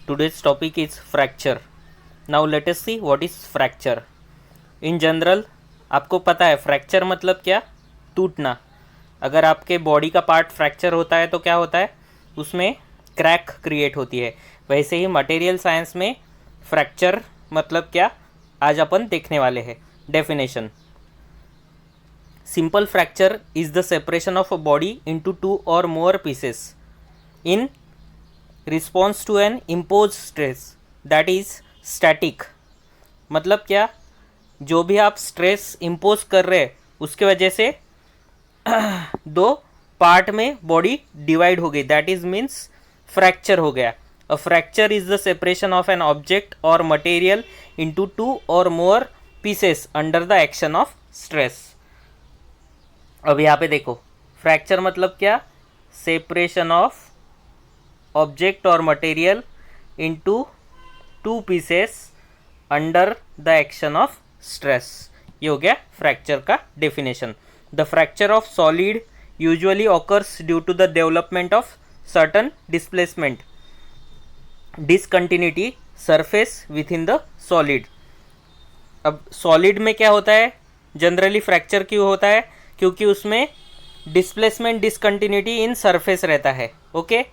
Today's topic is fracture. Now let us see what is fracture. In general, आपको पता है fracture मतलब क्या? टूटना. अगर आपके बॉडी का पार्ट फ्रैक्चर होता है तो क्या होता है? उसमें क्रैक क्रिएट होती है. वैसे ही मटेरियल साइंस में फ्रैक्चर मतलब क्या, आज अपन देखने वाले हैं. Definition: simple fracture is the separation of a body into two or more pieces in response to an impose stress that is static. मतलब क्या, जो भी आप स्ट्रेस इम्पोज कर रहे हैं उसके वजह से दो पार्ट में बॉडी डिवाइड हो गई, दैट इज मीन्स फ्रैक्चर हो गया. A fracture is the separation of an object or material into two or more pieces under the action of stress. अब यहाँ पे देखो, फ्रैक्चर मतलब क्या? Separation of object or material into two pieces under the action of stress. ये हो गया fracture का definition. The fracture of solid usually occurs due to the development of certain displacement discontinuity surface within the solid. अब solid में क्या होता है? Generally fracture क्यों होता है? क्योंकि उसमें डिस्प्लेसमेंट डिसकंटिन्यूटी इन सरफेस रहता है. Okay,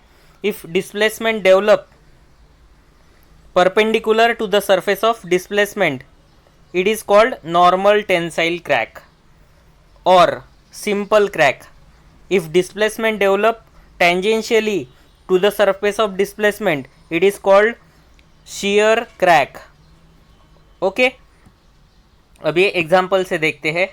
if displacement develop perpendicular to the surface of displacement, it is called normal tensile crack or simple crack. If displacement develop tangentially to the surface of displacement, it is called shear crack. Okay, अब ये example से देखते हैं.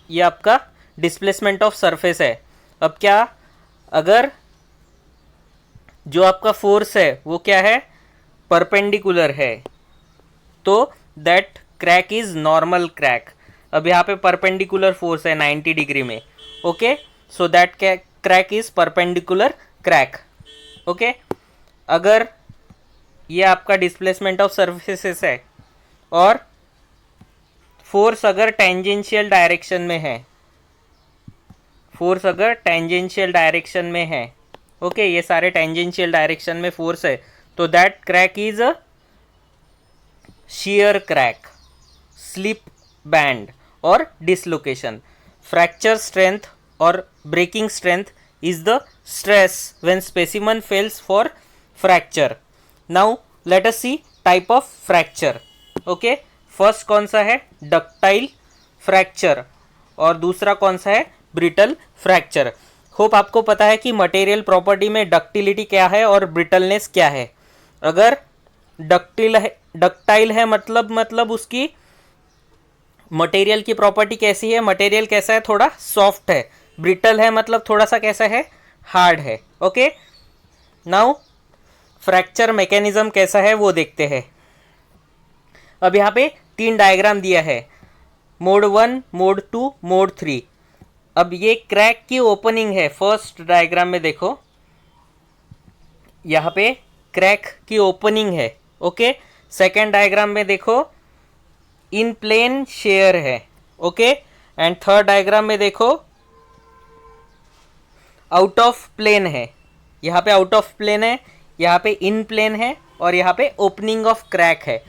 ये आपका displacement of surface है. अब क्या, अगर जो आपका फोर्स है वो क्या है? परपेंडिकुलर है, तो that crack is normal crack. अब यहाँ पे परपेंडिकुलर फोर्स है 90 डिग्री में. Okay, so that crack is perpendicular crack. Okay, अगर ये आपका डिस्प्लेसमेंट ऑफ सर्फेसेस है और फोर्स अगर टेंजेंशियल डायरेक्शन में है, फोर्स अगर टेंजेंशियल डायरेक्शन में है, ओके, ये सारे टेंजेंशियल डायरेक्शन में फोर्स है, तो that crack is a shear crack, slip band और डिसलोकेशन. फ्रैक्चर स्ट्रेंथ और breaking strength is the stress when specimen fails for fracture. Now let us see type of fracture. Okay, first कौन सा है? Ductile fracture, और दूसरा कौन सा है? Brittle fracture. होप आपको पता है कि मटेरियल प्रॉपर्टी में डक्टिलिटी क्या है और ब्रिटलनेस क्या है. अगर डक्टाइल है मतलब उसकी मटेरियल की प्रॉपर्टी कैसी है? मटेरियल कैसा है? थोड़ा सॉफ्ट है. ब्रिटल है मतलब थोड़ा सा कैसा है? हार्ड है. ओके, नाउ फ्रैक्चर मैकेनिज्म कैसा है वो देखते हैं. अब यहाँ पे 3 डायग्राम दिया है, मोड 1, मोड 2, मोड 3. अब ये क्रैक की ओपनिंग है. फर्स्ट डायग्राम में देखो, यहाँ पे क्रैक की ओपनिंग है. ओके, सेकेंड डायग्राम में देखो इन प्लेन शेयर है. ओके, एंड थर्ड डायग्राम में देखो आउट ऑफ प्लेन है. यहाँ पे आउट ऑफ प्लेन है, यहाँ पे इन प्लेन है, और यहाँ पे ओपनिंग ऑफ क्रैक है.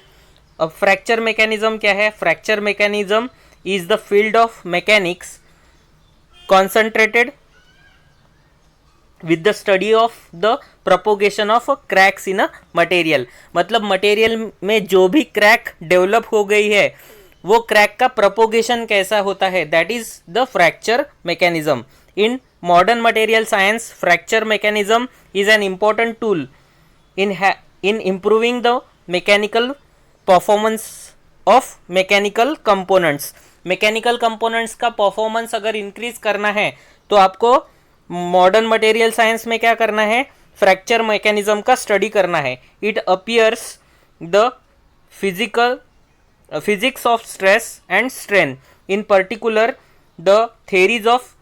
अब फ्रैक्चर मैकेनिज्म क्या है? Fracture mechanism is the field of mechanics concentrated with the study of the propagation of cracks in a material. मतलब मटेरियल में जो भी क्रैक डेवलप हो गई है वो क्रैक का प्रोपोगेशन कैसा होता है, that is the fracture mechanism. In modern material science fracture mechanism is an important tool in improving the mechanical performance of mechanical components. Mechanical components का परफॉर्मेंस अगर इंक्रीज करना है तो आपको मॉडर्न मटेरियल साइंस में क्या करना है? फ्रैक्चर मैकेनिज्म का स्टडी करना है. It appears the physics of stress and strain, in particular the theories of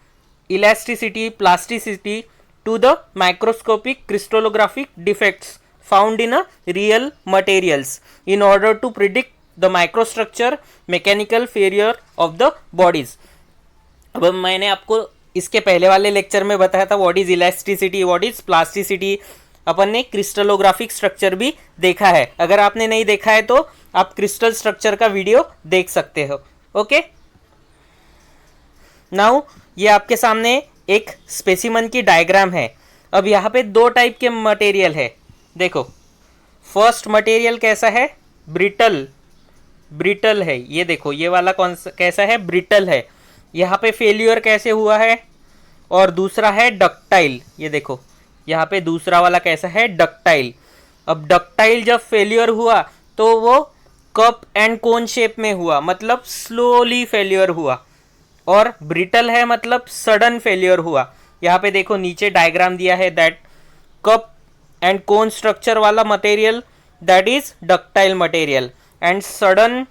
elasticity, plasticity to the microscopic crystallographic defects found in a real materials in order to predict the microstructure mechanical failure of the bodies. अब मैंने आपको इसके पहले वाले lecture में बताया था what is elasticity, what is plasticity. अपन ने क्रिस्टलोग्राफिक स्ट्रक्चर भी देखा है, अगर आपने नहीं देखा है तो आप क्रिस्टल स्ट्रक्चर का वीडियो देख सकते हो। ओके, नाउ ये आपके सामने एक स्पेसिमन की डायग्राम है। अब यहाँ पे दो टाइप के मटेरियल है। देखो फर्स्ट मटेरियल कैसा है, ब्रिटल, ब्रिटल है। ये देखो ये वाला कौन सा कैसा है, ब्रिटल है। यहाँ पे फेल्यूर कैसे हुआ है, और दूसरा है डक्टाइल। ये देखो यहाँ पे दूसरा वाला कैसा है, डक्टाइल। अब डक्टाइल जब फेल्यूर हुआ तो वो कप एंड कोन शेप में हुआ, मतलब स्लोली फेल्यूर हुआ। और ब्रिटल है मतलब सडन फेल्यूर हुआ। यहाँ पे देखो नीचे डायग्राम दिया है that cup and cone structure वाला material that is ductile material, and sudden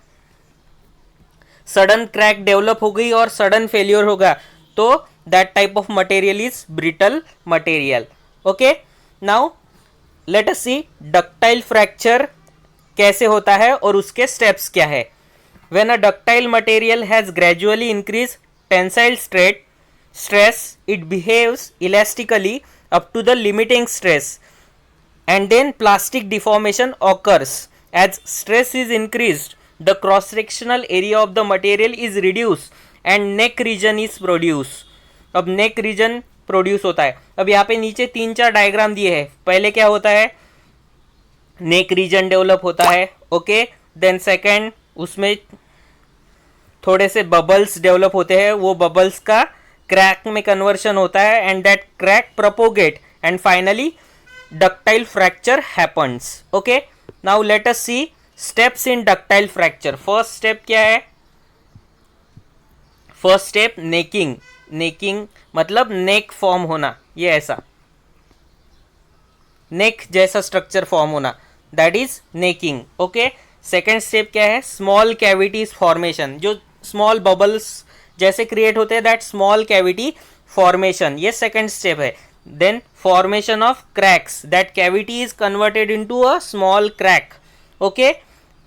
crack develop हो गई और सडन फेल्यूर होगा तो that type of material is brittle material. Okay, now let us see ductile fracture कैसे होता है और उसके स्टेप्स क्या है। When a ductile material has gradually increase tensile stress, it behaves elastically up to the limiting stress, and then plastic deformation occurs. As stress is increased, the cross sectional area of the material is reduced and neck region is produced. अब neck region produce होता है। अब यहाँ पे नीचे 3-4 diagram दिए हैं। पहले क्या होता है, नेक रीजन डेवलप होता है। ओके, देन सेकेंड उसमें थोड़े से बबल्स डेवलप होते हैं, वो बबल्स का क्रैक में कन्वर्शन होता है, and that crack propagate, and finally ductile fracture happens. Okay, now let us see steps in ductile fracture. First step क्या है, फर्स्ट स्टेप नेकिंग। नेकिंग मतलब नेक फॉर्म होना, ये ऐसा नेक जैसा स्ट्रक्चर फॉर्म होना, that is necking. Okay, second step क्या है, स्मॉल कैविटीज फॉर्मेशन, जो स्मॉल बबल्स जैसे क्रिएट होते हैं, दैट स्मॉल कैविटी फॉर्मेशन, ये सेकेंड स्टेप है। Then formation of cracks, that cavity is converted into a small crack. Okay,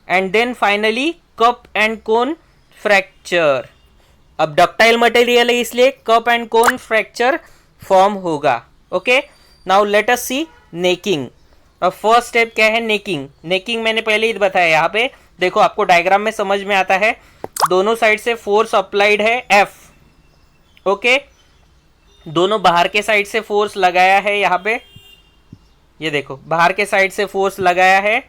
and then finally cup and cone fracture. अब ductile material है इसलिए cup and cone fracture form होगा। Okay, now let us see necking. अब first step क्या है, necking. Necking मैंने पहले ही बताया, यहाँ पे देखो आपको डायग्राम में समझ में आता है, दोनों साइड से फोर्स अप्लाइड है F। ओके, दोनों बाहर के साइड से फोर्स लगाया है, यहाँ पे ये देखो बाहर के साइड से फोर्स लगाया है,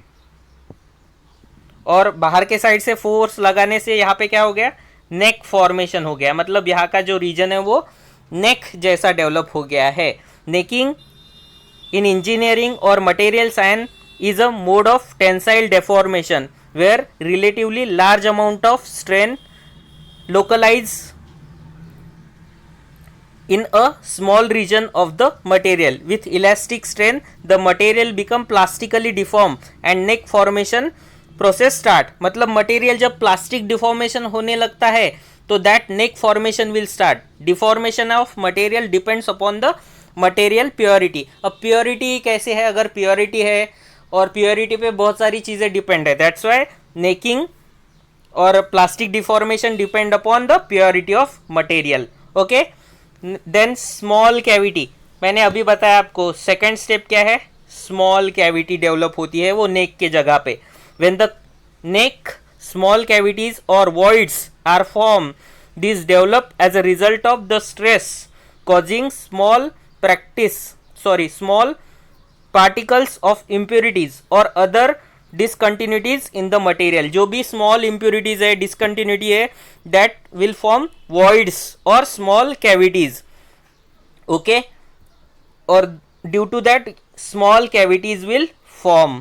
और बाहर के साइड से फोर्स लगाने से यहाँ पे क्या हो गया, नेक फॉर्मेशन हो गया, मतलब यहाँ का जो रीजन है वो नेक जैसा डेवलप हो गया है। Necking in engineering or material science is a mode of tensile deformation where relatively large amount of strain localize in a small region of the material. With elastic strain, the material become plastically deformed and neck formation process start. मतलब material जब plastic deformation होने लगता है तो that neck formation will start. Deformation of material depends upon the material purity. अब purity कैसे है, अगर प्योरिटी है, और प्योरिटी पे बहुत सारी चीज़ें डिपेंड है, दैट्स वाई नेकिंग और plastic deformation depend upon the purity of material. Okay, then small cavity, मैंने अभी बताया आपको सेकेंड स्टेप क्या है, स्मॉल कैविटी डेवलप होती है वो नेक के जगह पे। When the neck small cavities और voids are form, this develop as a result of the stress causing small particles of impurities or other discontinuities in the material। जो भी small impurities है, discontinuity है, that will form voids or small cavities। okay, or due to that small cavities will form।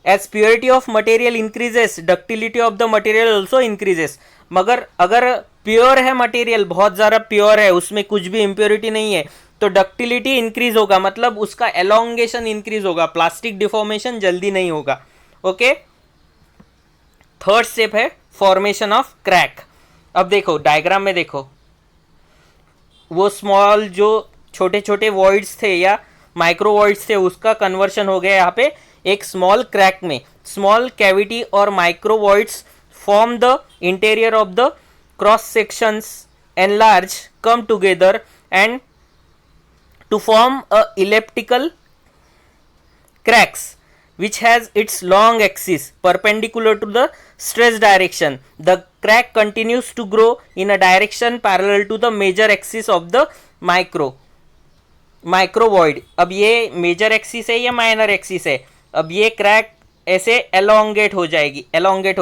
as purity of material increases, ductility of the material also increases। मगर अगर pure है material, बहुत ज़्यादा pure है, उसमें कुछ भी इम्प्योरिटी नहीं है, तो डक्टिलिटी इंक्रीज होगा, मतलब उसका एलोंगेशन इंक्रीज होगा, प्लास्टिक डिफॉर्मेशन जल्दी नहीं होगा। ओके, थर्ड स्टेप है फॉर्मेशन ऑफ क्रैक। अब देखो डायग्राम में देखो, वो स्मॉल जो छोटे छोटे वॉइड्स थे या माइक्रो वॉइड्स थे, उसका कन्वर्शन हो गया यहाँ पे एक स्मॉल क्रैक में। स्मॉल कैविटी और micro voids form the interior of the cross sections enlarge, come together and to form a elliptical cracks which has its long axis perpendicular to the stress direction. The crack continues to grow in a direction parallel to the major axis of the माइक्रोवॉइड. अब ये major axis है या minor axis है. अब ये crack ऐसे elongate हो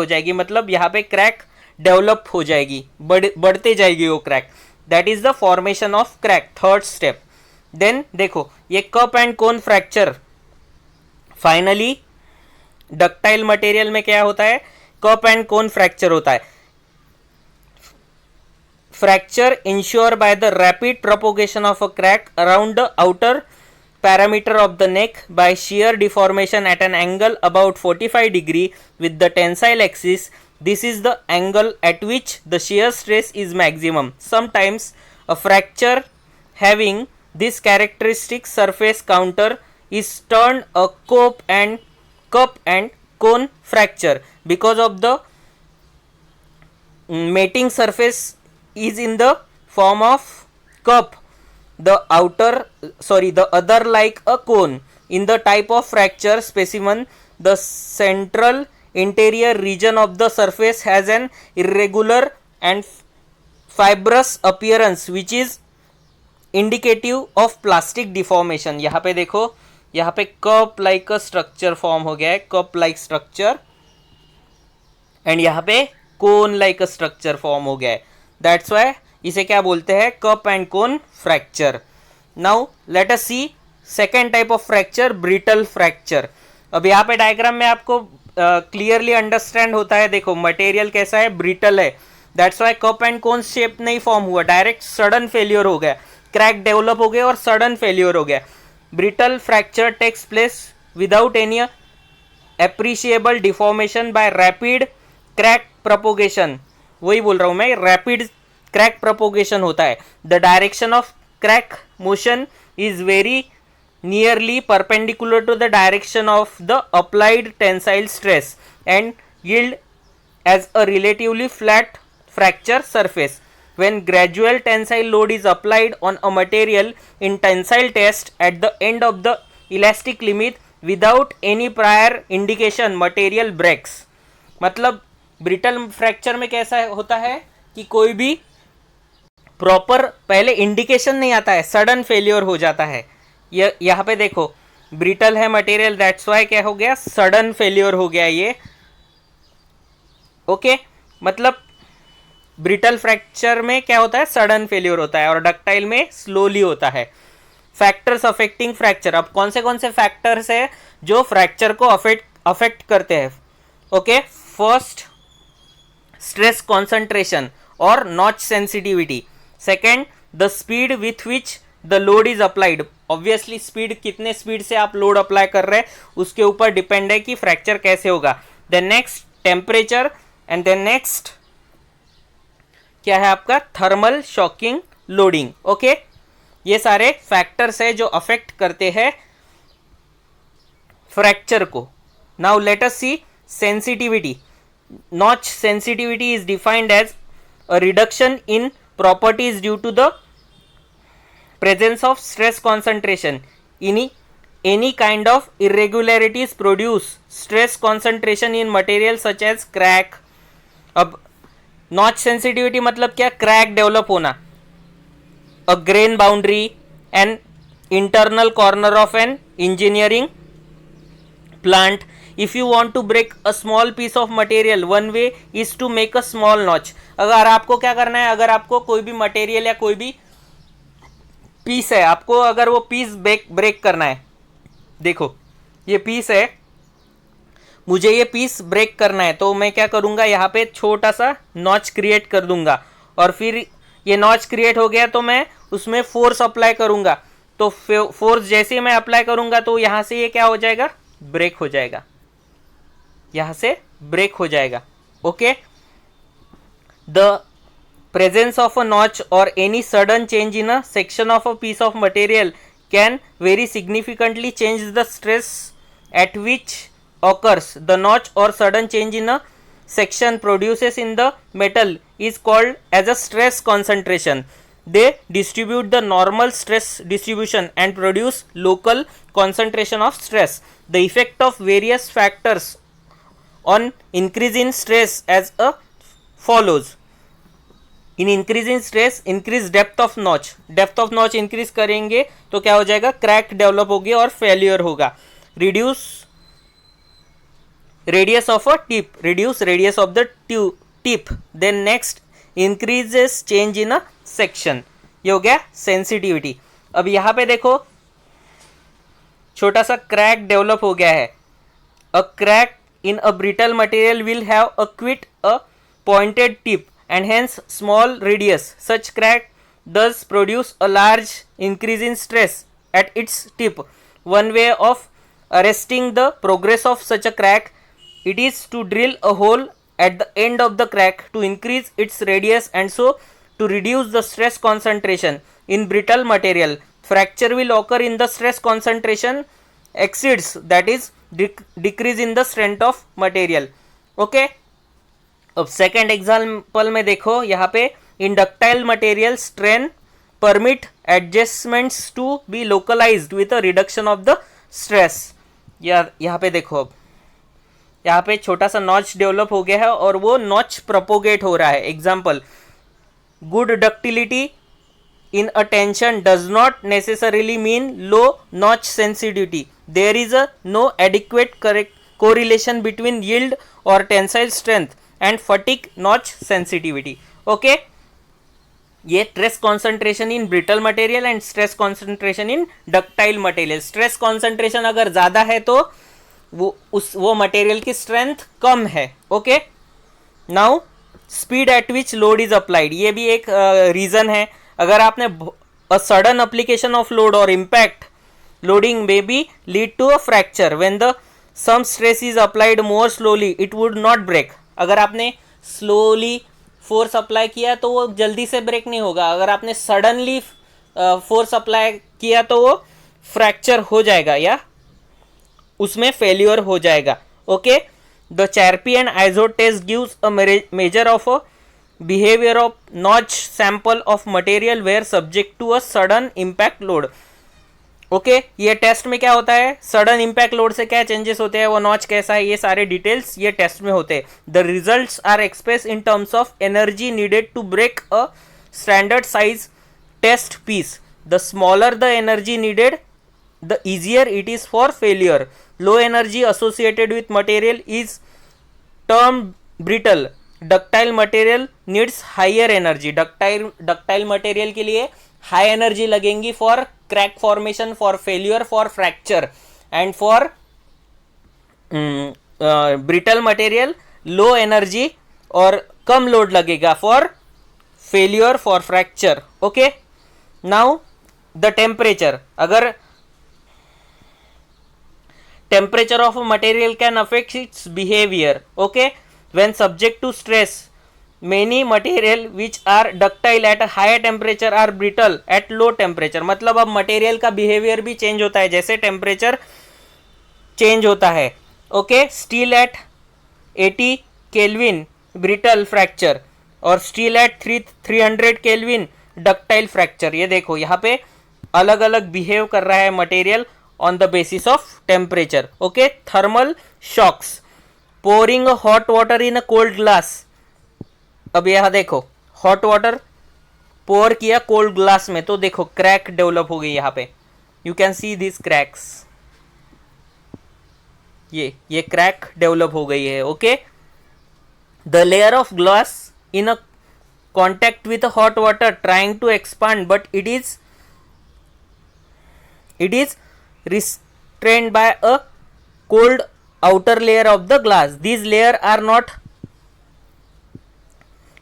जाएगी मतलब यहाँ पे क्रैक डेवलप हो जाएगी, बढ़ते जाएगी वो crack. That is the formation of crack, third step. Then देखो ये cup and cone fracture. Finally ductile material में क्या होता है, कप एंड कोन फ्रैक्चर होता है. Fracture ensured by the rapid propagation of a crack around the outer parameter of the neck by shear deformation at an angle about 45 degree with the tensile axis. This is the angle at which the shear stress is maximum. Sometimes a fracture having this characteristic surface counter is termed a cup and cone fracture because of the mating surface is in the form of cup, the other like a cone. In the type of fracture specimen, the central interior region of the surface has an irregular and fibrous appearance which is indicative of plastic deformation. यहाँ पे देखो, यहाँ पे cup like a structure form हो गया है, cup like structure, and यहाँ पे cone like a structure form हो गया है. दैट्स वाई इसे क्या बोलते हैं, cup and cone fracture. Now let us see second type of fracture, brittle fracture. अब यहाँ पे डायग्राम में आपको क्लियरली अंडरस्टैंड होता है. देखो मटेरियल कैसा है, ब्रिटल है. That's Y cup and cone shape नहीं फॉर्म हुआ, डायरेक्ट सडन फेल्योर हो गया, क्रैक डेवलप हो गया और सडन फेल्योर हो गया. Brittle fracture takes place without any appreciable deformation by rapid crack propagation. वही बोल रहा हूं मैं, रैपिड क्रैक प्रोपोगेशन होता है. The direction of crack motion is very nearly perpendicular to the direction of the applied tensile stress and yield as a relatively flat fracture surface. When gradual tensile load is applied on a material in tensile test at the end of the elastic limit without any prior indication, material breaks. मतलब brittle fracture में कैसा होता है कि कोई भी proper पहले indication नहीं आता है, सडन फेलियर हो जाता है. यहाँ पे देखो ब्रिटल है मटेरियल, दैट्स वाई क्या हो गया, सडन फेलियर हो गया ये. ओके मतलब ब्रिटल फ्रैक्चर में क्या होता है, सडन फेलियर होता है, और डक्टाइल में स्लोली होता है. Factors affecting fracture. अब कौन से फैक्टर्स है जो फ्रैक्चर को अफेक्ट करते हैं. Okay, first stress concentration or notch sensitivity. Second, the speed with which the load is applied. Obviously speed, कितने स्पीड से आप लोड अप्लाई कर रहे हैं उसके ऊपर डिपेंड है कि फ्रैक्चर कैसे होगा. Then next temperature, and then next क्या है आपका, थर्मल शॉकिंग लोडिंग. ओके, ये सारे फैक्टर्स है जो अफेक्ट करते हैं फ्रैक्चर को. Now let us see sensitivity. Notch sensitivity is defined as a reduction in properties due to the presence of stress concentration. Any kind of irregularities produce stress concentration in material such as crack. अब notch sensitivity मतलब क्या, crack develop होना, a grain boundary, an internal corner of an engineering plant. If you want to break a small piece of material, one way is to make a small notch. अगर आपको क्या करना है, अगर आपको कोई भी मटेरियल या कोई भी पीस है, आपको अगर वो पीस ब्रेक करना है, देखो ये पीस है, मुझे ये पीस ब्रेक करना है, तो मैं क्या करूँगा, यहाँ पे छोटा सा नॉच क्रिएट कर दूंगा, और फिर ये नॉच क्रिएट हो गया तो मैं उसमें फोर्स अप्लाई करूँगा. तो फोर्स जैसे ही मैं अप्लाई करूँगा तो यहाँ से ये क्या हो जाएगा, ब्रेक हो जाएगा, यहाँ से ब्रेक हो जाएगा. Okay, the presence of a notch or any sudden change in a section of a piece of material can very significantly change the stress at which occurs. The notch or sudden change in a section produces in the metal is called as a stress concentration. They distribute the normal stress distribution and produce local concentration of stress. The effect of various factors on increase in stress as a follows. In increase in stress increase depth of notch increase करेंगे तो क्या हो जाएगा, crack develop होगी और failure होगा. Reduce radius of a tip, reduce radius of the tip. Then next increases change in a section. ये हो गया सेंसिटिविटी. अब यहाँ पे देखो छोटा सा क्रैक डेवलप हो गया है. A crack in a brittle material will have a quit a pointed tip and hence small radius. Such crack does produce a large increase in stress at its tip. One way of arresting the progress of such a crack, it is to drill a hole at the end of the crack to increase its radius and so to reduce the stress concentration. In brittle material, fracture will occur in the stress concentration exceeds, that is decrease in the strength of material. Okay. अब second example में देखो यहाँ पे in ductile material strain permit adjustments to be localized with a reduction of the stress. यहाँ पे देखो अब यहाँ पे छोटा सा नॉच डेवलप हो गया है और वो नॉच प्रोपोगेट हो रहा है. Example, good ductility in a tension does not necessarily mean low notch sensitivity. There is a no adequate correlation between yield और tensile strength and fatigue notch sensitivity. Okay, ये stress concentration in brittle material and stress concentration in ductile material. stress concentration अगर ज़्यादा है तो वो material की strength कम है. Okay, now speed at which load is applied, ये भी एक रीज़न है. अगर आपने a sudden application of load और impact loading may be lead to a fracture. When the some stress is applied more slowly it would not break. अगर आपने slowly force apply किया तो वो जल्दी से ब्रेक नहीं होगा. अगर आपने सडनली फोर्स अप्लाई किया तो वो फ्रैक्चर हो जाएगा या उसमें फेल्योर हो जाएगा. Okay, the Charpy and Izod test gives a measure of a behaviour of notch sample of material where subject to a sudden impact load. Okay, ये टेस्ट में क्या होता है, सडन इम्पैक्ट लोड से क्या चेंजेस होते हैं, वो नॉच कैसा है, ये सारे डिटेल्स ये टेस्ट में होते हैं. The results are express in terms of energy needed to break a standard size test piece. The smaller the energy needed the easier it is for failure. Low energy associated with material is term brittle. Ductile material needs higher energy. Ductile material के लिए high energy लगेंगी for crack formation, for failure, for fracture. And for brittle material low energy और कम load लगेगा for failure, for fracture. Okay, now the temperature. अगर temperature of a material can affect its behaviour. Okay, when subject to stress, many material which are ductile at a higher temperature are brittle at low temperature. मतलब अब material का behaviour भी change होता है जैसे temperature change होता है. Okay, steel at 80 kelvin brittle fracture और steel at 300 kelvin ductile fracture. ये देखो यहाँ पे अलग अलग बिहेव कर रहा है material on the basis of temperature. Okay, thermal shocks. pouring a hot water in a cold glass. अब यहाँ देखो हॉट वाटर पोर किया कोल्ड ग्लास में तो देखो क्रैक डेवलप हो गई यहाँ पे. You can see this cracks. ये क्रैक डेवलप हो गई है. Okay, the layer of glass in a contact with hot water trying to expand but it is restrained by a cold outer layer of the glass. These layer are not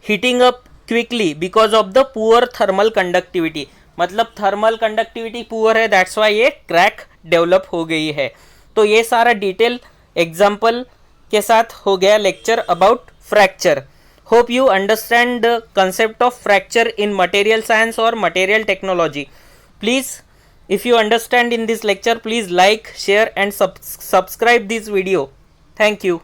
heating up quickly because of the poor thermal conductivity. मतलब thermal conductivity poor है, that's Y ये crack develop हो गई है. तो ये सारा detail example के साथ हो गया lecture about fracture. Hope you understand the concept of fracture in material science और material technology. Please, if you understand in this lecture, please like, share and subscribe this video. Thank you.